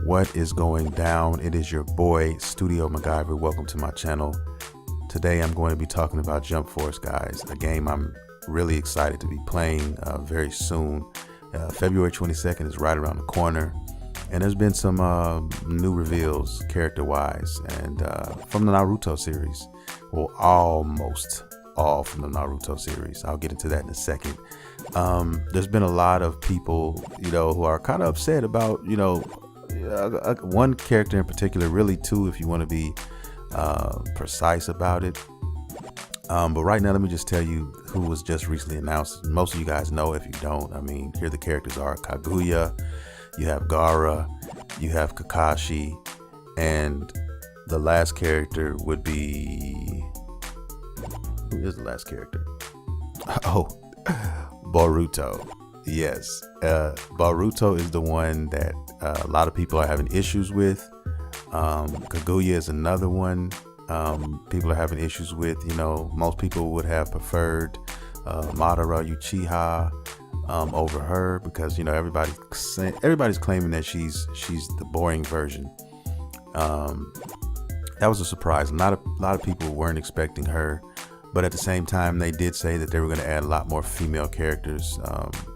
What is going down? It is your boy Studio MacGyver. Welcome to my channel. Today I'm going to be talking about Jump Force, guys, a game I'm really excited to be playing very soon. February 22nd is right around the corner, and there's been some new reveals character wise and from the Naruto series. Well, almost all from the Naruto series. I'll get into that in a second. There's been a lot of people, who are kind of upset about, one character in particular, really two, if you want to be precise about it. But right now, let me just tell you who was just recently announced. Most of you guys know. If you don't, I mean, here the characters are: Kaguya, you have Gaara, you have Kakashi, and the last character would be, who is the last character? Oh, Boruto. Yes, Boruto is the one that a lot of people are having issues with. Kaguya is another one people are having issues with. Most people would have preferred Madara Uchiha over her because everybody's claiming that she's the boring version. That was a surprise. A lot of people weren't expecting her, but at the same time, they did say that they were going to add a lot more female characters,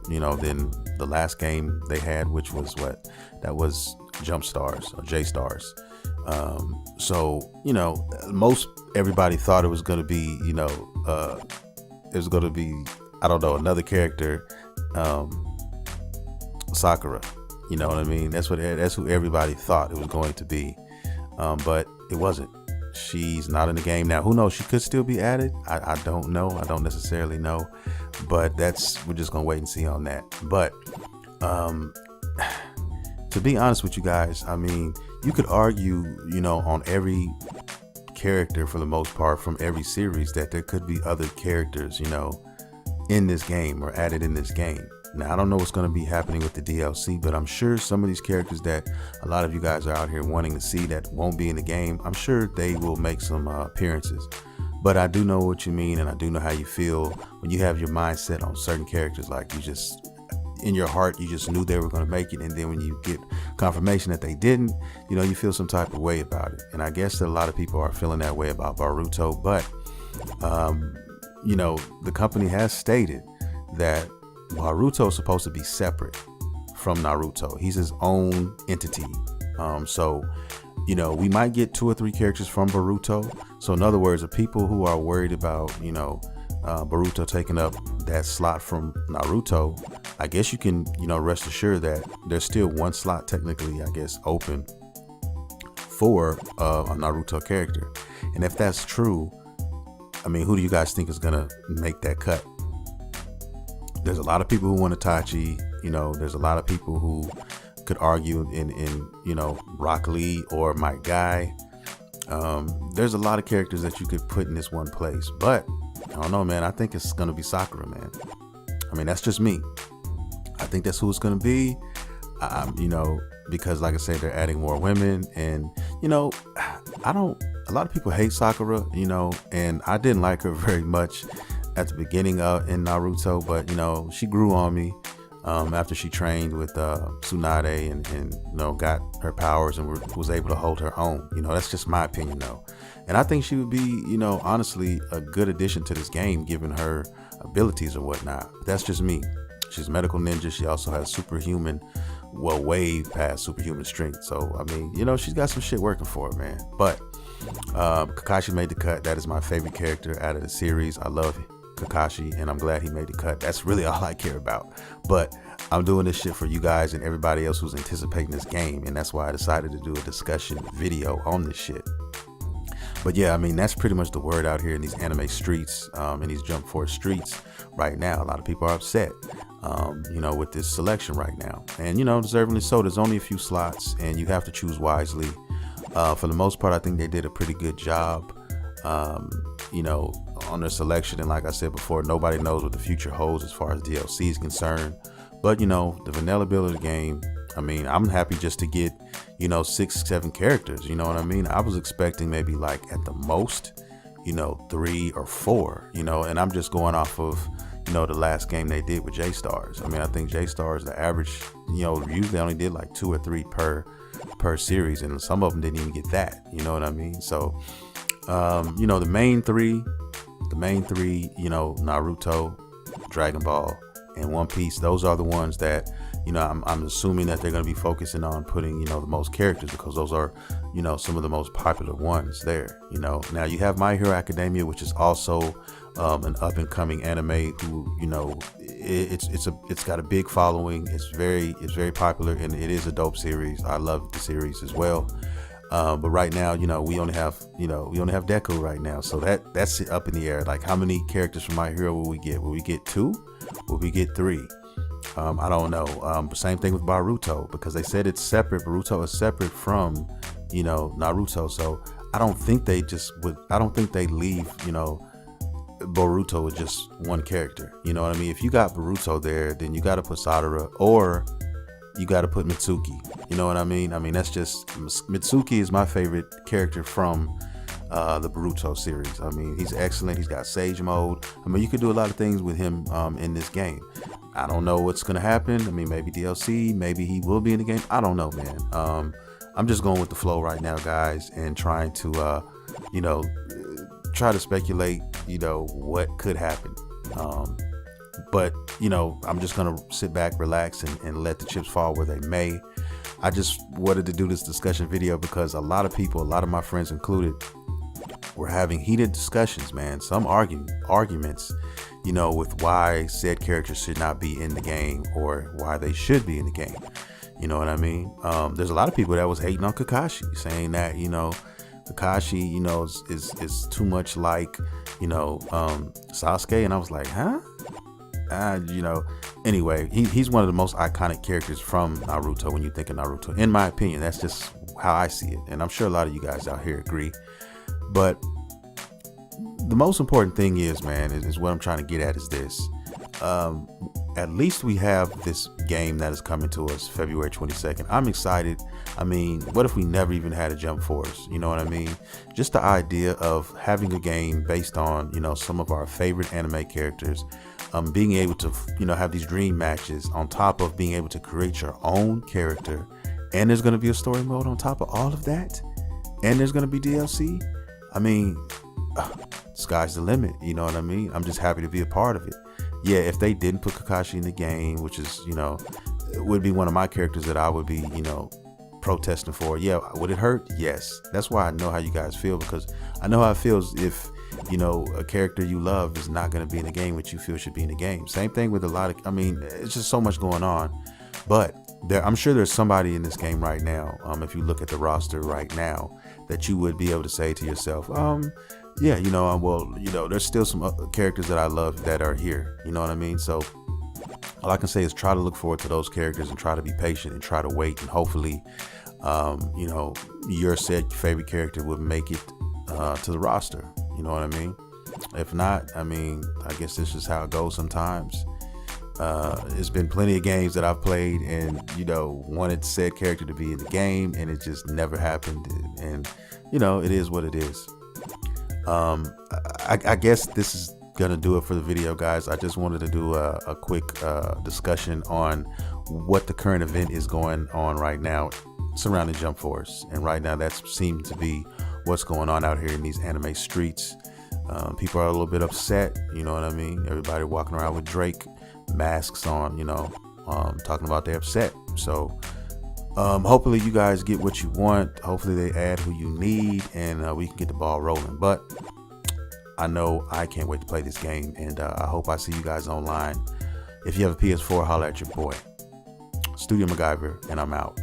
than the last game they had, which was that was Jump Stars or J Stars. So most everybody thought it was going to be, another character, Sakura. You know what I mean? That's who everybody thought it was going to be, but it wasn't. She's not in the game now. Who knows? She could still be added. I don't know. I don't necessarily know, but we're just gonna wait and see on that. But to be honest with you guys, I mean, you could argue, on every character for the most part from every series that there could be other characters, in this game or added in this game. Now, I don't know what's going to be happening with the DLC, but I'm sure some of these characters that a lot of you guys are out here wanting to see that won't be in the game, I'm sure they will make some appearances. But I do know what you mean, and I do know how you feel when you have your mindset on certain characters, like in your heart, you just knew they were going to make it. And then when you get confirmation that they didn't, you feel some type of way about it. And I guess that a lot of people are feeling that way about Boruto. But, the company has stated that Boruto is supposed to be separate from Naruto. He's his own entity. So we might get 2 or 3 characters from Boruto. So in other words, the people who are worried about, Boruto taking up that slot from Naruto, I guess you can, rest assured that there's still one slot technically, I guess, open for a Naruto character. And if that's true, I mean, who do you guys think is going to make that cut? There's a lot of people who want Itachi, there's a lot of people who could argue in Rock Lee or Mike Guy. There's a lot of characters that you could put in this one place, but I don't know, man. I think it's going to be Sakura, man. I mean, that's just me. I think that's who it's going to be, because like I said, they're adding more women, and, a lot of people hate Sakura, and I didn't like her very much at the beginning in Naruto, but she grew on me after she trained with Tsunade and got her powers and was able to hold her own. That's just my opinion though, and I think she would be honestly a good addition to this game given her abilities or whatnot. But that's just me. She's a medical ninja. She also has superhuman, way past superhuman strength. So I mean, she's got some shit working for her, man. But Kakashi made the cut. That is my favorite character out of the series. I love Kakashi, and I'm glad he made the cut. That's really all I care about. But I'm doing this shit for you guys and everybody else who's anticipating this game, and that's why I decided to do a discussion video on this shit. But yeah, I mean, that's pretty much the word out here in these anime streets, in these Jump Force streets right now. A lot of people are upset, with this selection right now, and deservingly so. There's only a few slots, and you have to choose wisely. For the most part, I think they did a pretty good job, on their selection. And like I said before, nobody knows what the future holds as far as DLC is concerned. But the vanilla build of the game, I mean, I'm happy just to get 6, 7 characters. You know what I mean? I was expecting maybe like at the most 3 or 4, and I'm just going off of the last game they did with J Stars. I mean, I think J Stars, the average, usually only did like 2 or 3 per per series, and some of them didn't even get that. You know what I mean? So, you know, the main three, you know, Naruto, Dragon Ball, and One Piece, those are the ones that, you know, I'm assuming that they're going to be focusing on putting, you know, the most characters, because those are, you know, some of the most popular ones there. You know, now you have My Hero Academia, which is also an up and coming anime who, you know, it's got a big following. It's very popular, and it is a dope series. I love the series as well. But right now, you know, we only have Deku right now, so that's up in the air. Like, how many characters from My Hero will we get? Will we get 2? Will we get 3? I don't know. But same thing with Boruto, because they said it's separate. Boruto is separate from, you know, Naruto. So I don't think they leave, you know, Boruto with just one character. You know what I mean? If you got Boruto there, then you got to put Sadara, or you got to put Mitsuki. You know what I mean? I mean, that's just, Mitsuki is my favorite character from the Boruto series. I mean, he's excellent. He's got Sage Mode. I mean, you could do a lot of things with him in this game. I don't know what's gonna happen. I mean, maybe DLC, maybe he will be in the game. I don't know, man. I'm just going with the flow right now, guys, and trying to, you know, try to speculate, you know, what could happen. But, you know, I'm just gonna sit back, relax, and let the chips fall where they may. I just wanted to do this discussion video because a lot of people, a lot of my friends included, were having heated discussions, man. Some arguments, you know, with why said characters should not be in the game or why they should be in the game. You know what I mean? There's a lot of people that was hating on Kakashi, saying that, you know, Kakashi, you know, is too much like, you know, Sasuke. And I was like, huh? You know, anyway, he's one of the most iconic characters from Naruto when you think of Naruto. In my opinion, that's just how I see it. And I'm sure a lot of you guys out here agree. But the most important thing is, man, is what I'm trying to get at is this. At least we have this game that is coming to us February 22nd. I'm excited. I mean, what if we never even had a Jump Force? You know what I mean? Just the idea of having a game based on, you know, some of our favorite anime characters, being able to, you know, have these dream matches on top of being able to create your own character. And there's going to be a story mode on top of all of that. And there's going to be DLC. I mean, sky's the limit. You know what I mean? I'm just happy to be a part of it. Yeah, if they didn't put Kakashi in the game, which is, you know, it would be one of my characters that I would be, you know, protesting for. Yeah, would it hurt? Yes. That's why I know how you guys feel, because I know how it feels if, you know, a character you love is not going to be in the game, which you feel should be in the game. Same thing with a lot of, I mean, it's just so much going on. But I'm sure there's somebody in this game right now, if you look at the roster right now, that you would be able to say to yourself, yeah, you know, well, you know, there's still some characters that I love that are here. You know what I mean? So all I can say is try to look forward to those characters and try to be patient and try to wait. And hopefully, you know, your said favorite character would make it to the roster. You know what I mean? If not, I mean, I guess this is how it goes sometimes. It's been plenty of games that I've played and, you know, wanted said character to be in the game and it just never happened. And, you know, it is what it is. I guess this is gonna do it for the video, guys. I just wanted to do a quick discussion on what the current event is going on right now surrounding Jump Force. And right now that seems to be what's going on out here in these anime streets. People are a little bit upset, you know what I mean? Everybody walking around with Drake masks on, you know, talking about they're upset. So hopefully you guys get what you want. Hopefully they add who you need, and we can get the ball rolling. But I know I can't wait to play this game, and I hope I see you guys online. If you have a PS4, holler at your boy. Studio MacGyver, and I'm out.